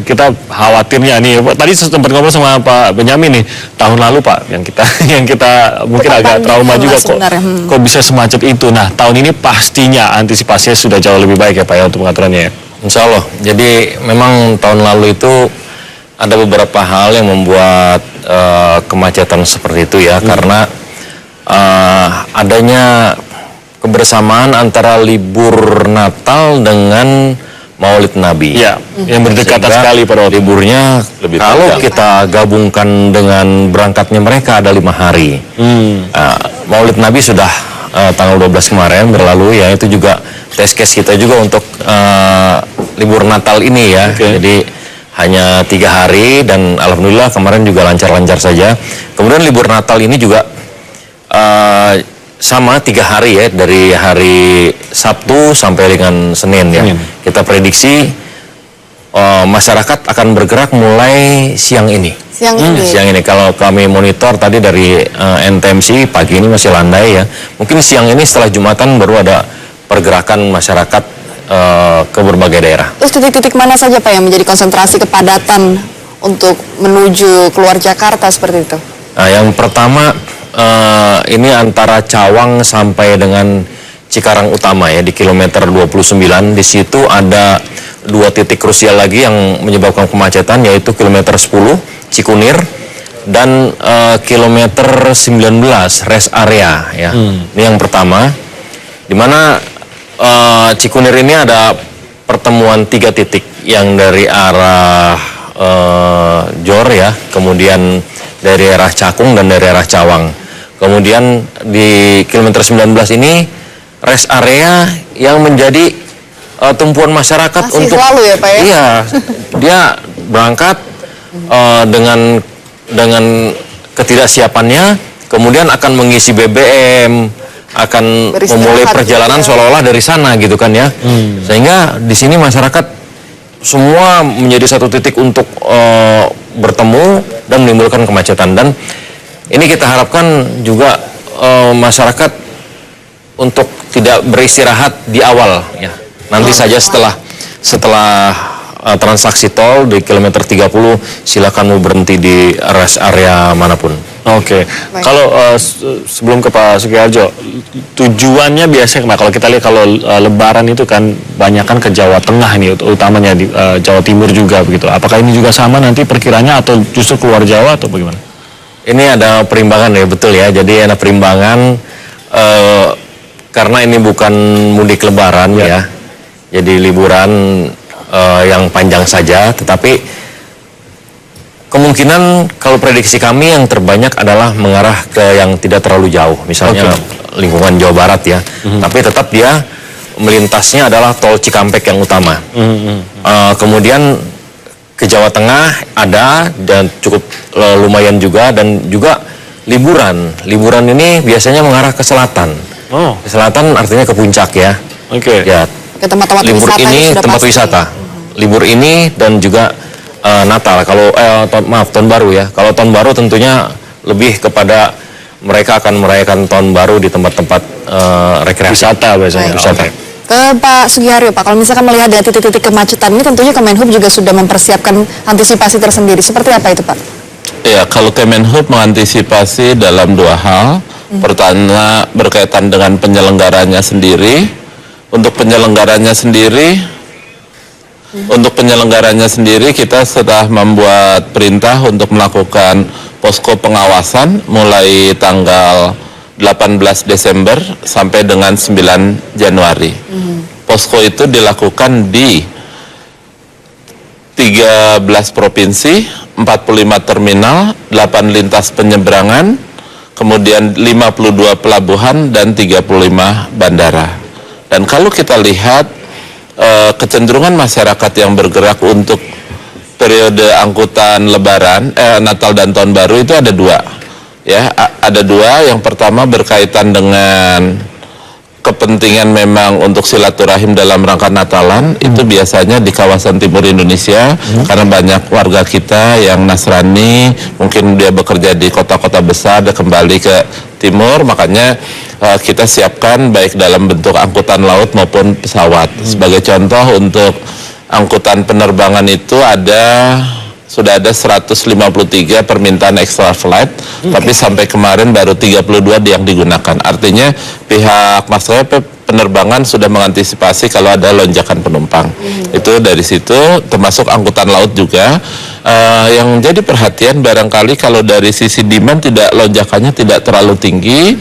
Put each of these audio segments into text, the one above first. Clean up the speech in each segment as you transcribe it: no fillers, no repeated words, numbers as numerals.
kita khawatirnya nih, tadi sempat ngobrol sama Pak Benyamin nih, tahun lalu Pak, yang kita mungkin agak trauma juga kok bisa semacam itu. Nah, tahun ini pastinya antisipasinya sudah jauh lebih baik ya Pak ya untuk pengaturannya ya? Insya Allah. Jadi memang tahun lalu itu ada beberapa hal yang membuat kemacetan seperti itu ya, karena adanya kebersamaan antara libur Natal dengan Maulid Nabi. Ya, yang berdekatan sekali pada liburnya lebih kalau kita gabungkan dengan berangkatnya mereka ada 5 hari. Maulid Nabi sudah tanggal 12 kemarin berlalu ya, itu juga test case kita juga untuk libur Natal ini ya. Jadi hanya 3 hari dan alhamdulillah kemarin juga lancar-lancar saja. Kemudian libur Natal ini juga sama 3 hari ya, dari hari Sabtu sampai dengan Senin ya. Kita prediksi masyarakat akan bergerak mulai siang ini. Siang ini kalau kami monitor tadi dari NTMC pagi ini masih landai ya. Mungkin siang ini setelah Jumatan baru ada pergerakan masyarakat ke berbagai daerah. Terus titik-titik mana saja Pak yang menjadi konsentrasi kepadatan untuk menuju keluar Jakarta seperti itu? Nah, yang pertama ini antara Cawang sampai dengan Cikarang Utama ya, di kilometer 29. Di situ ada 2 titik krusial lagi yang menyebabkan kemacetan, yaitu kilometer 10 Cikunir dan kilometer 19 rest area ya. Ini yang pertama, di mana Cikunir ini ada pertemuan 3 titik yang dari arah Jor ya, kemudian dari arah Cakung dan dari arah Cawang. Kemudian di kilometer 19 ini rest area yang menjadi tumpuan masyarakat masih untuk selalu ya Pak ya? Iya, dia berangkat dengan ketidaksiapannya, kemudian akan mengisi BBM, akan memulai perjalanan seolah-olah dari sana gitu kan ya. Sehingga di sini masyarakat semua menjadi satu titik untuk bertemu dan menimbulkan kemacetan. Dan ini kita harapkan juga masyarakat untuk tidak beristirahat di awal ya. Nanti saja setelah transaksi tol di kilometer 30 silakan mau berhenti di rest area manapun. Oke. Kalau sebelum ke Pak Sugiharjo, tujuannya biasanya kalau kita lihat kalau Lebaran itu kan banyak kan ke Jawa Tengah ini, utamanya di Jawa Timur juga begitu. Apakah ini juga sama nanti perkiranya atau justru keluar Jawa atau bagaimana? Ini ada perimbangan ya, betul ya. Jadi ada perimbangan karena ini bukan mudik Lebaran ya. Jadi liburan yang panjang saja, tetapi kemungkinan kalau prediksi kami yang terbanyak adalah mengarah ke yang tidak terlalu jauh, misalnya lingkungan Jawa Barat ya. Tapi tetap dia melintasnya adalah tol Cikampek yang utama. Kemudian ke Jawa Tengah ada dan cukup lumayan juga, dan juga liburan ini biasanya mengarah ke selatan. Ke selatan artinya ke puncak ya. Ya, ke tempat-tempat libur wisata ini tempat pasti. wisata. Libur ini dan juga Natal. Kalau tahun baru ya. Kalau tahun baru tentunya lebih kepada mereka akan merayakan tahun baru di tempat-tempat rekreasi. Wisata biasanya. Wisata. Ke Pak Sugiharjo Pak, kalau misalkan melihat dari titik-titik kemacetan ini tentunya Kemenhub juga sudah mempersiapkan antisipasi tersendiri. Seperti apa itu Pak? Ya, kalau Kemenhub mengantisipasi dalam 2 hal. Pertama berkaitan dengan penyelenggaranya sendiri. Untuk penyelenggaranya sendiri kita sudah membuat perintah untuk melakukan posko pengawasan mulai tanggal 18 Desember sampai dengan 9 Januari. Posko itu dilakukan di 13 provinsi, 45 terminal, 8 lintas penyeberangan, kemudian 52 pelabuhan dan 35 bandara. Dan kalau kita lihat kecenderungan masyarakat yang bergerak untuk periode angkutan Lebaran, Natal dan Tahun Baru itu ada 2. Ya, ada 2. Yang pertama berkaitan dengan kepentingan memang untuk silaturahim dalam rangka Natalan, itu biasanya di kawasan timur Indonesia, karena banyak warga kita yang Nasrani, mungkin dia bekerja di kota-kota besar, dia kembali ke timur, makanya kita siapkan baik dalam bentuk angkutan laut maupun pesawat. Sebagai contoh untuk angkutan penerbangan itu sudah ada 153 permintaan extra flight, tapi sampai kemarin baru 32 yang digunakan. Artinya pihak maskapai penerbangan sudah mengantisipasi kalau ada lonjakan penumpang. Itu dari situ, termasuk angkutan laut juga. Yang jadi perhatian barangkali kalau dari sisi demand lonjakannya tidak terlalu tinggi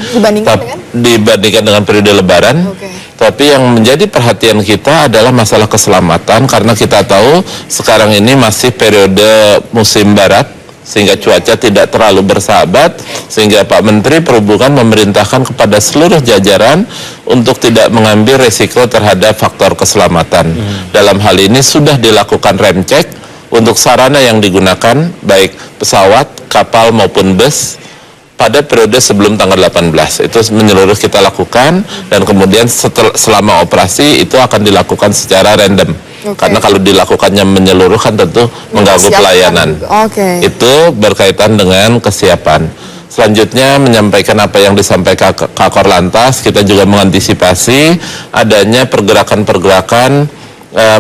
dibandingkan dengan periode Lebaran. Tapi yang menjadi perhatian kita adalah masalah keselamatan, karena kita tahu sekarang ini masih periode musim barat, sehingga cuaca tidak terlalu bersahabat, sehingga Pak Menteri Perhubungan memerintahkan kepada seluruh jajaran untuk tidak mengambil resiko terhadap faktor keselamatan. Dalam hal ini sudah dilakukan rem cek untuk sarana yang digunakan, baik pesawat, kapal maupun bus, pada periode sebelum tanggal 18. Itu menyeluruh kita lakukan, dan kemudian selama operasi itu akan dilakukan secara random. Karena kalau dilakukannya menyeluruh kan tentu mengganggu pelayanan. Itu berkaitan dengan kesiapan. Selanjutnya menyampaikan apa yang disampaikan Kakor Lantas, kita juga mengantisipasi adanya pergerakan-pergerakan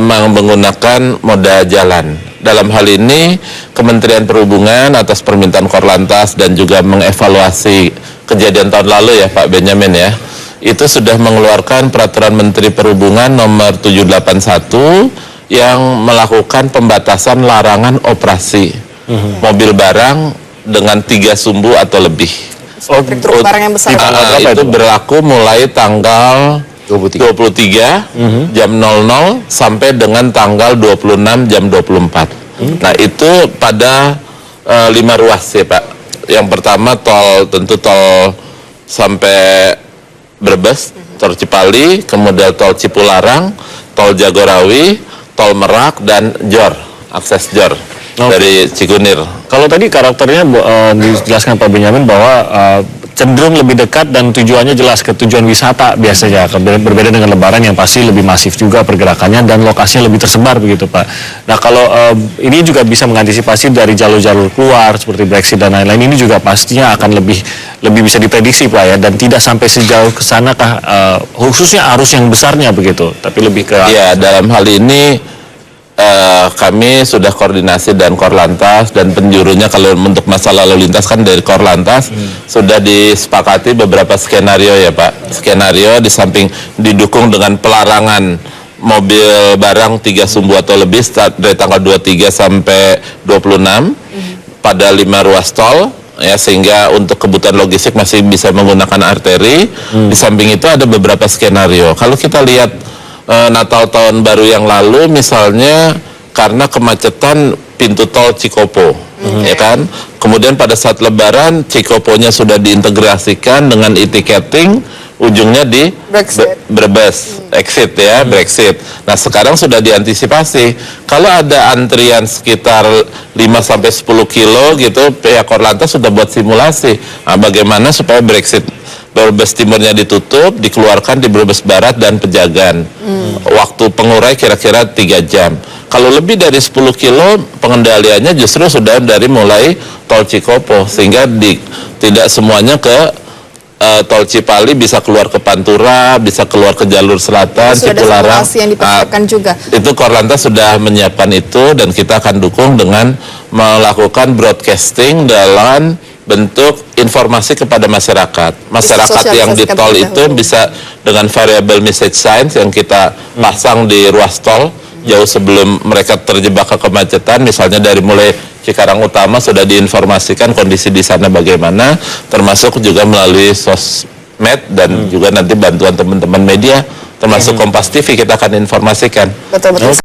menggunakan moda jalan. Dalam hal ini Kementerian Perhubungan atas permintaan Korlantas dan juga mengevaluasi kejadian tahun lalu ya Pak Benyamin ya, itu sudah mengeluarkan Peraturan Menteri Perhubungan nomor 781 yang melakukan pembatasan larangan operasi mobil barang dengan 3 sumbu atau lebih. Truk barang yang besar. Itu berlaku mulai tanggal 23 jam 00 sampai dengan tanggal 26 jam 24. Nah itu pada 5 ruas ya Pak. Yang pertama tentu tol sampai Brebes, tol Cipali, kemudian tol Cipularang, tol Jagorawi, tol Merak, dan JOR, akses JOR dari Cikunir. Kalau tadi karakternya dijelaskan Pak Benyamin bahwa cenderung lebih dekat dan tujuannya jelas ke tujuan wisata biasanya, berbeda dengan Lebaran yang pasti lebih masif juga pergerakannya dan lokasinya lebih tersebar begitu Pak. Nah kalau ini juga bisa mengantisipasi dari jalur-jalur keluar seperti Brexit dan lain-lain, ini juga pastinya akan lebih bisa diprediksi Pak ya, dan tidak sampai sejauh ke sana kah, khususnya arus yang besarnya begitu, tapi lebih ke... Ya, dalam hal ini kami sudah koordinasi dan Korlantas dan penjurunya kalau untuk masalah lalu lintas kan dari Korlantas sudah disepakati beberapa skenario ya Pak. Skenario di samping didukung dengan pelarangan mobil barang 3 sumbu atau lebih dari tanggal 23 sampai 26 pada 5 ruas tol ya, sehingga untuk kebutuhan logistik masih bisa menggunakan arteri. Di samping itu ada beberapa skenario. Kalau kita lihat Natal tahun baru yang lalu misalnya karena kemacetan pintu tol Cikopo, ya kan. Kemudian pada saat Lebaran Cikoponya sudah diintegrasikan dengan e-ticketing, ujungnya di Brebes exit ya, Brexit. Nah sekarang sudah diantisipasi. Kalau ada antrian sekitar 5-10 kilo gitu, pihak Korlantas sudah buat simulasi. Nah, bagaimana supaya Brebes Timurnya ditutup, dikeluarkan di Brebes Barat dan Pejagan. Waktu pengurai kira-kira 3 jam. Kalau lebih dari 10 kilo, pengendaliannya justru sudah dari mulai tol Cikopo, sehingga tidak semuanya ke tol Cipali, bisa keluar ke Pantura, bisa keluar ke jalur selatan, Cipularang. Yang dipersiapkan juga. Itu Korlantas sudah menyiapkan itu, dan kita akan dukung dengan melakukan broadcasting dalam bentuk informasi kepada masyarakat. Masyarakat yang di tol itu bisa dengan variable message signs yang kita pasang di ruas tol jauh sebelum mereka terjebak ke kemacetan. Misalnya dari mulai Cikarang Utama sudah diinformasikan kondisi di sana bagaimana, termasuk juga melalui sosmed dan juga nanti bantuan teman-teman media, termasuk Kompas TV kita akan informasikan. Betul.